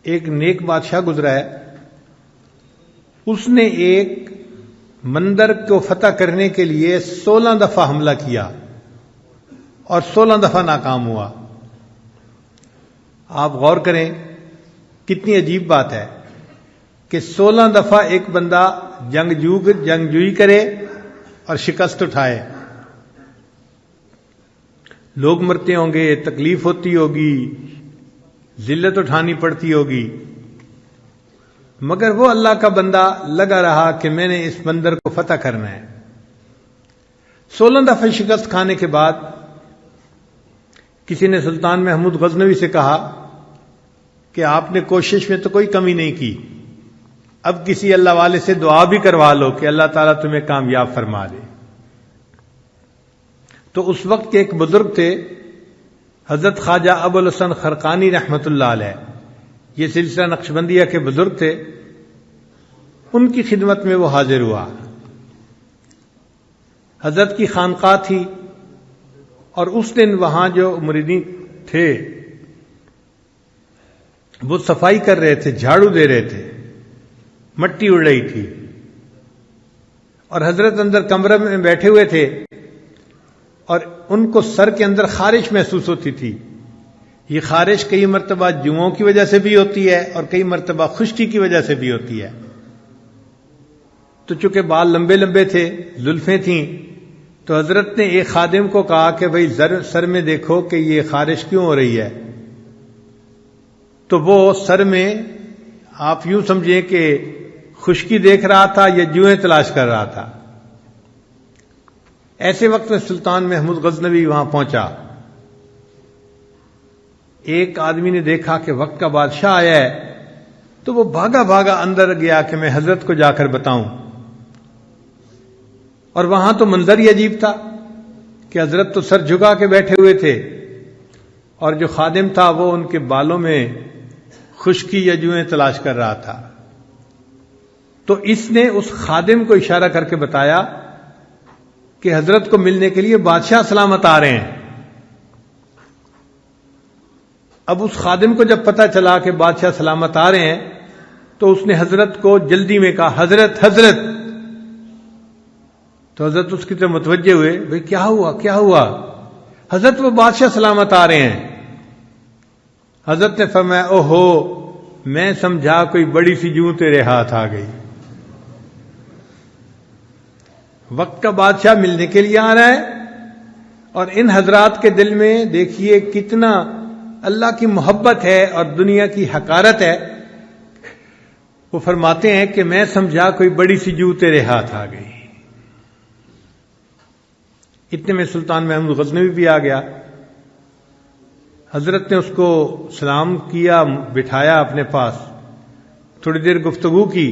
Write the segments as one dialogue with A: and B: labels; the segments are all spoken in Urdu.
A: ایک نیک بادشاہ گزرا ہے، اس نے ایک مندر کو فتح کرنے کے لیے 16 دفعہ حملہ کیا اور 16 دفعہ ناکام ہوا۔ آپ غور کریں کتنی عجیب بات ہے کہ 16 دفعہ ایک بندہ جنگجوئی کرے اور شکست اٹھائے۔ لوگ مرتے ہوں گے، تکلیف ہوتی ہوگی، ذلت اٹھانی پڑتی ہوگی، مگر وہ اللہ کا بندہ لگا رہا کہ میں نے اس بندر کو فتح کرنا ہے۔ 16 دفعہ شکست کھانے کے بعد کسی نے سلطان محمود غزنوی سے کہا کہ آپ نے کوشش میں تو کوئی کمی نہیں کی، اب کسی اللہ والے سے دعا بھی کروا لو کہ اللہ تعالیٰ تمہیں کامیاب فرما دے۔ تو اس وقت کے ایک بزرگ تھے حضرت خواجہ ابوالحسن خرقانی رحمۃ اللہ علیہ، یہ سلسلہ نقشبندیہ کے بزرگ تھے، ان کی خدمت میں وہ حاضر ہوا۔ حضرت کی خانقاہ تھی اور اس دن وہاں جو مریدین تھے وہ صفائی کر رہے تھے، جھاڑو دے رہے تھے، مٹی اڑ رہی تھی، اور حضرت اندر کمرے میں بیٹھے ہوئے تھے اور ان کو سر کے اندر خارش محسوس ہوتی تھی۔ یہ خارش کئی مرتبہ جوؤں کی وجہ سے بھی ہوتی ہے اور کئی مرتبہ خشکی کی وجہ سے بھی ہوتی ہے۔ تو چونکہ بال لمبے لمبے تھے، زلفیں تھیں، تو حضرت نے ایک خادم کو کہا کہ بھئی سر میں دیکھو کہ یہ خارش کیوں ہو رہی ہے۔ تو وہ سر میں آپ یوں سمجھیں کہ خشکی دیکھ رہا تھا یا جوئیں تلاش کر رہا تھا۔ ایسے وقت میں سلطان محمود غزنوی وہاں پہنچا۔ ایک آدمی نے دیکھا کہ وقت کا بادشاہ آیا ہے، تو وہ بھاگا بھاگا اندر گیا کہ میں حضرت کو جا کر بتاؤں۔ اور وہاں تو منظر ہی عجیب تھا کہ حضرت تو سر جھکا کے بیٹھے ہوئے تھے اور جو خادم تھا وہ ان کے بالوں میں خشکی یا جوئیں تلاش کر رہا تھا۔ تو اس نے اس خادم کو اشارہ کر کے بتایا کہ حضرت کو ملنے کے لیے بادشاہ سلامت آ رہے ہیں۔ اب اس خادم کو جب پتہ چلا کہ بادشاہ سلامت آ رہے ہیں تو اس نے حضرت کو جلدی میں کہا حضرت حضرت۔ تو حضرت اس کی طرف متوجہ ہوئے، بھئی کیا ہوا کیا ہوا؟ حضرت وہ بادشاہ سلامت آ رہے ہیں۔ حضرت نے فرمایا اوہو، میں سمجھا کوئی بڑی سی جوں تیرے ہاتھ آ گئی۔ وقت کا بادشاہ ملنے کے لیے آ رہا ہے اور ان حضرات کے دل میں دیکھیے کتنا اللہ کی محبت ہے اور دنیا کی حقارت ہے۔ وہ فرماتے ہیں کہ میں سمجھا کوئی بڑی سی جو تیرے ہاتھ آ گئی۔ اتنے میں سلطان محمود غزنوی بھی آ گیا۔ حضرت نے اس کو سلام کیا، بٹھایا اپنے پاس، تھوڑی دیر گفتگو کی۔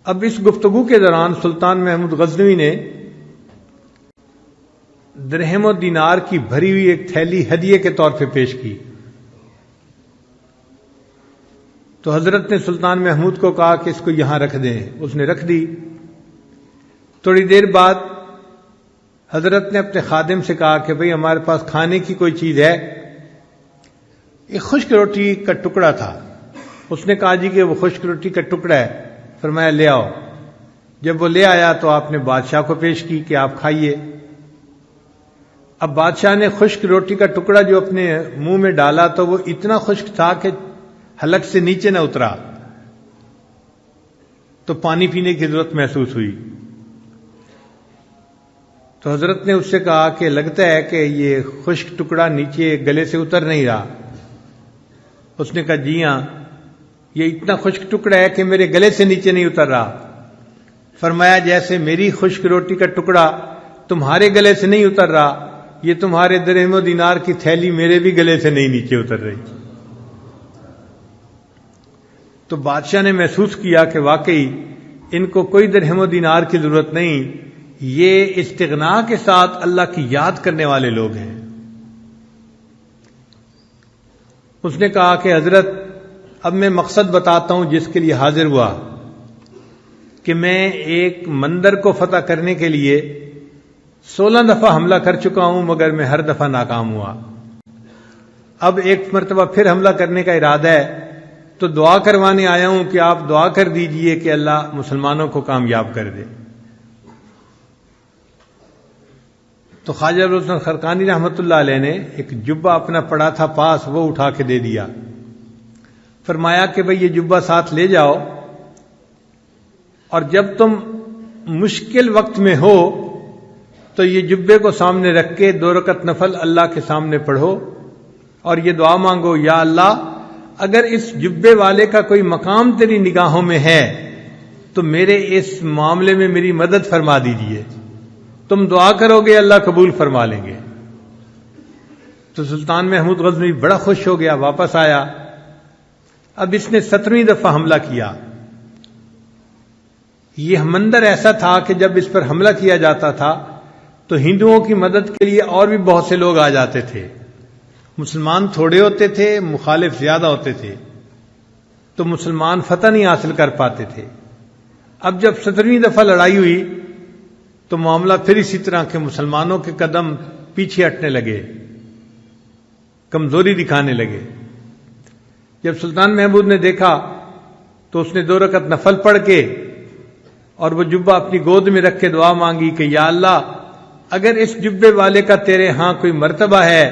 A: اب اس گفتگو کے دوران سلطان محمود غزنوی نے درہم و دینار کی بھری ہوئی ایک تھیلی ہدیے کے طور پہ پیش کی۔ تو حضرت نے سلطان محمود کو کہا کہ اس کو یہاں رکھ دیں۔ اس نے رکھ دی۔ تھوڑی دیر بعد حضرت نے اپنے خادم سے کہا کہ بھئی ہمارے پاس کھانے کی کوئی چیز ہے؟ ایک خشک روٹی کا ٹکڑا تھا۔ اس نے کہا جی کہ وہ خشک روٹی کا ٹکڑا ہے۔ فرمایا لے آؤ۔ جب وہ لے آیا تو آپ نے بادشاہ کو پیش کی کہ آپ کھائیے۔ اب بادشاہ نے خشک روٹی کا ٹکڑا جو اپنے منہ میں ڈالا تو وہ اتنا خشک تھا کہ حلق سے نیچے نہ اترا، تو پانی پینے کی ضرورت محسوس ہوئی۔ تو حضرت نے اس سے کہا کہ لگتا ہے کہ یہ خشک ٹکڑا نیچے گلے سے اتر نہیں رہا۔ اس نے کہا جی ہاں، یہ اتنا خشک ٹکڑا ہے کہ میرے گلے سے نیچے نہیں اتر رہا۔ فرمایا جیسے میری خشک روٹی کا ٹکڑا تمہارے گلے سے نہیں اتر رہا، یہ تمہارے درہم و دینار کی تھیلی میرے بھی گلے سے نہیں نیچے اتر رہی۔ تو بادشاہ نے محسوس کیا کہ واقعی ان کو کوئی درہم و دینار کی ضرورت نہیں، یہ استغنا کے ساتھ اللہ کی یاد کرنے والے لوگ ہیں۔ اس نے کہا کہ حضرت اب میں مقصد بتاتا ہوں جس کے لیے حاضر ہوا، کہ میں ایک مندر کو فتح کرنے کے لیے 16 دفعہ حملہ کر چکا ہوں مگر میں ہر دفعہ ناکام ہوا۔ اب ایک مرتبہ پھر حملہ کرنے کا ارادہ ہے، تو دعا کروانے آیا ہوں کہ آپ دعا کر دیجئے کہ اللہ مسلمانوں کو کامیاب کر دے۔ تو خواجہ ابوالحسن خرقانی رحمۃ اللہ علیہ نے ایک جبہ اپنا پڑا تھا پاس، وہ اٹھا کے دے دیا، فرمایا کہ بھئی یہ جبہ ساتھ لے جاؤ، اور جب تم مشکل وقت میں ہو تو یہ جبے کو سامنے رکھ کے 2 رکعت نفل اللہ کے سامنے پڑھو اور یہ دعا مانگو، یا اللہ اگر اس جبے والے کا کوئی مقام تیری نگاہوں میں ہے تو میرے اس معاملے میں میری مدد فرما دیجیے۔ تم دعا کرو گے اللہ قبول فرما لیں گے۔ تو سلطان محمود غزنوی بڑا خوش ہو گیا، واپس آیا۔ اب اس نے 17ویں دفعہ حملہ کیا۔ یہ مندر ایسا تھا کہ جب اس پر حملہ کیا جاتا تھا تو ہندوؤں کی مدد کے لیے اور بھی بہت سے لوگ آ جاتے تھے، مسلمان تھوڑے ہوتے تھے، مخالف زیادہ ہوتے تھے، تو مسلمان فتح نہیں حاصل کر پاتے تھے۔ اب جب 17ویں دفعہ لڑائی ہوئی تو معاملہ پھر اسی طرح کے مسلمانوں کے قدم پیچھے ہٹنے لگے، کمزوری دکھانے لگے۔ جب سلطان محمود نے دیکھا تو اس نے 2 رکعت نفل پڑھ کے اور وہ جبہ اپنی گود میں رکھ کے دعا مانگی کہ یا اللہ اگر اس جبے والے کا تیرے ہاں کوئی مرتبہ ہے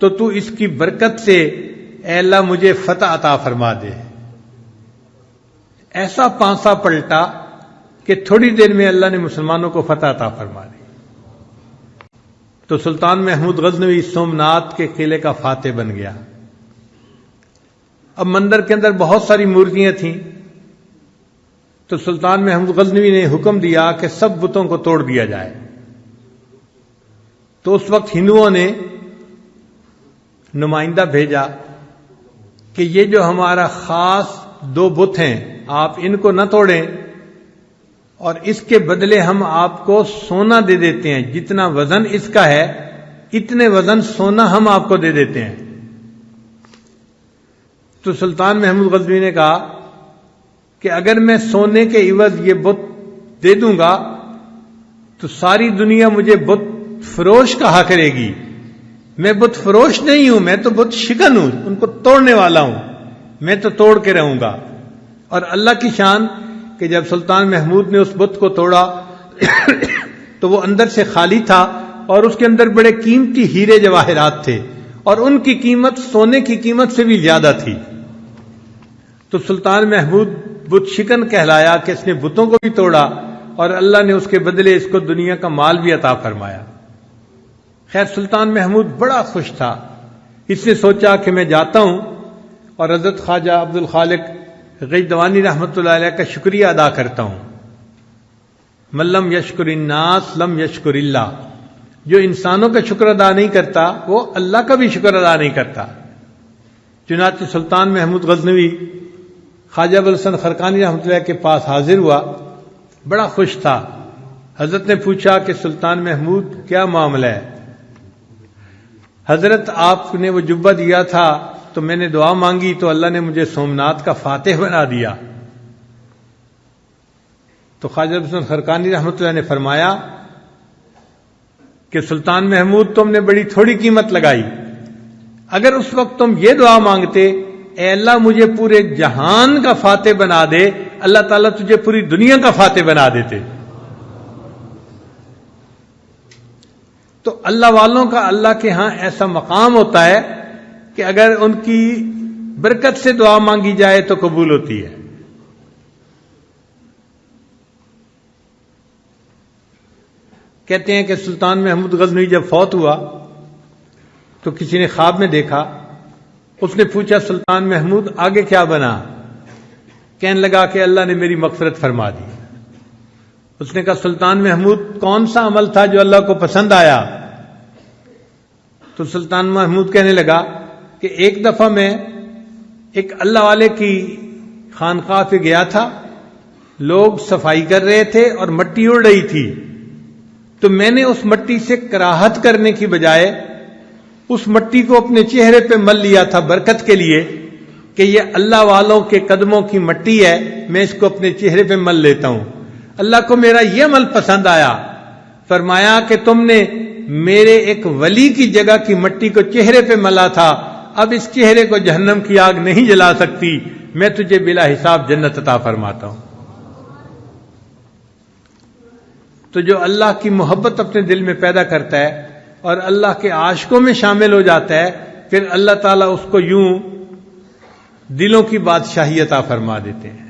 A: تو تو اس کی برکت سے اے اللہ مجھے فتح عطا فرما دے۔ ایسا پانسا پلٹا کہ تھوڑی دیر میں اللہ نے مسلمانوں کو فتح عطا فرما دی۔ تو سلطان محمود غزنوی سومنات کے قلعے کا فاتح بن گیا۔ اب مندر کے اندر بہت ساری مورتیاں تھیں، تو سلطان محمود غزنوی نے حکم دیا کہ سب بتوں کو توڑ دیا جائے۔ تو اس وقت ہندوؤں نے نمائندہ بھیجا کہ یہ جو ہمارا خاص 2 بت ہیں آپ ان کو نہ توڑیں، اور اس کے بدلے ہم آپ کو سونا دے دیتے ہیں، جتنا وزن اس کا ہے اتنے وزن سونا ہم آپ کو دے دیتے ہیں۔ تو سلطان محمود غزنوی نے کہا کہ اگر میں سونے کے عوض یہ بت دے دوں گا تو ساری دنیا مجھے بت فروش کہا کرے گی۔ میں بت فروش نہیں ہوں، میں تو بت شکن ہوں، ان کو توڑنے والا ہوں، میں تو توڑ کے رہوں گا۔ اور اللہ کی شان کہ جب سلطان محمود نے اس بت کو توڑا تو وہ اندر سے خالی تھا اور اس کے اندر بڑے قیمتی ہیرے جواہرات تھے، اور ان کی قیمت سونے کی قیمت سے بھی زیادہ تھی۔ تو سلطان محمود بت شکن کہلایا کہ اس نے بتوں کو بھی توڑا اور اللہ نے اس کے بدلے اس کو دنیا کا مال بھی عطا فرمایا۔ خیر سلطان محمود بڑا خوش تھا، اس نے سوچا کہ میں جاتا ہوں اور حضرت خواجہ عبد الخالق غیدوانی رحمۃ اللہ علیہ کا شکریہ ادا کرتا ہوں۔ من لم یشکر الناس لم یشکر اللہ، جو انسانوں کا شکر ادا نہیں کرتا وہ اللہ کا بھی شکر ادا نہیں کرتا۔ چنانچہ سلطان محمود غزنوی خواجہ ابوالحسن خرقانی رحمۃ اللہ کے پاس حاضر ہوا، بڑا خوش تھا۔ حضرت نے پوچھا کہ سلطان محمود کیا معاملہ ہے؟ حضرت آپ نے وہ جبہ دیا تھا تو میں نے دعا مانگی تو اللہ نے مجھے سومنات کا فاتح بنا دیا۔ تو خواجہ ابوالحسن خرقانی رحمۃ اللہ نے فرمایا کہ سلطان محمود تم نے بڑی تھوڑی قیمت لگائی، اگر اس وقت تم یہ دعا مانگتے اے اللہ مجھے پورے جہان کا فاتح بنا دے، اللہ تعالیٰ تجھے پوری دنیا کا فاتح بنا دیتے۔ تو اللہ والوں کا اللہ کے ہاں ایسا مقام ہوتا ہے کہ اگر ان کی برکت سے دعا مانگی جائے تو قبول ہوتی ہے۔ کہتے ہیں کہ سلطان محمود غزنوی جب فوت ہوا تو کسی نے خواب میں دیکھا، اس نے پوچھا سلطان محمود آگے کیا بنا؟ کہنے لگا کہ اللہ نے میری مغفرت فرما دی۔ اس نے کہا سلطان محمود کون سا عمل تھا جو اللہ کو پسند آیا؟ تو سلطان محمود کہنے لگا کہ ایک دفعہ میں ایک اللہ والے کی خانقاہ پہ گیا تھا، لوگ صفائی کر رہے تھے اور مٹی اڑ رہی تھی، تو میں نے اس مٹی سے کراہت کرنے کی بجائے اس مٹی کو اپنے چہرے پہ مل لیا تھا برکت کے لیے کہ یہ اللہ والوں کے قدموں کی مٹی ہے، میں اس کو اپنے چہرے پہ مل لیتا ہوں۔ اللہ کو میرا یہ عمل پسند آیا، فرمایا کہ تم نے میرے ایک ولی کی جگہ کی مٹی کو چہرے پہ ملا تھا، اب اس چہرے کو جہنم کی آگ نہیں جلا سکتی، میں تجھے بلا حساب جنت عطا فرماتا ہوں۔ تو جو اللہ کی محبت اپنے دل میں پیدا کرتا ہے اور اللہ کے عاشقوں میں شامل ہو جاتا ہے، پھر اللہ تعالیٰ اس کو یوں دلوں کی بادشاہی عطا فرما دیتے ہیں۔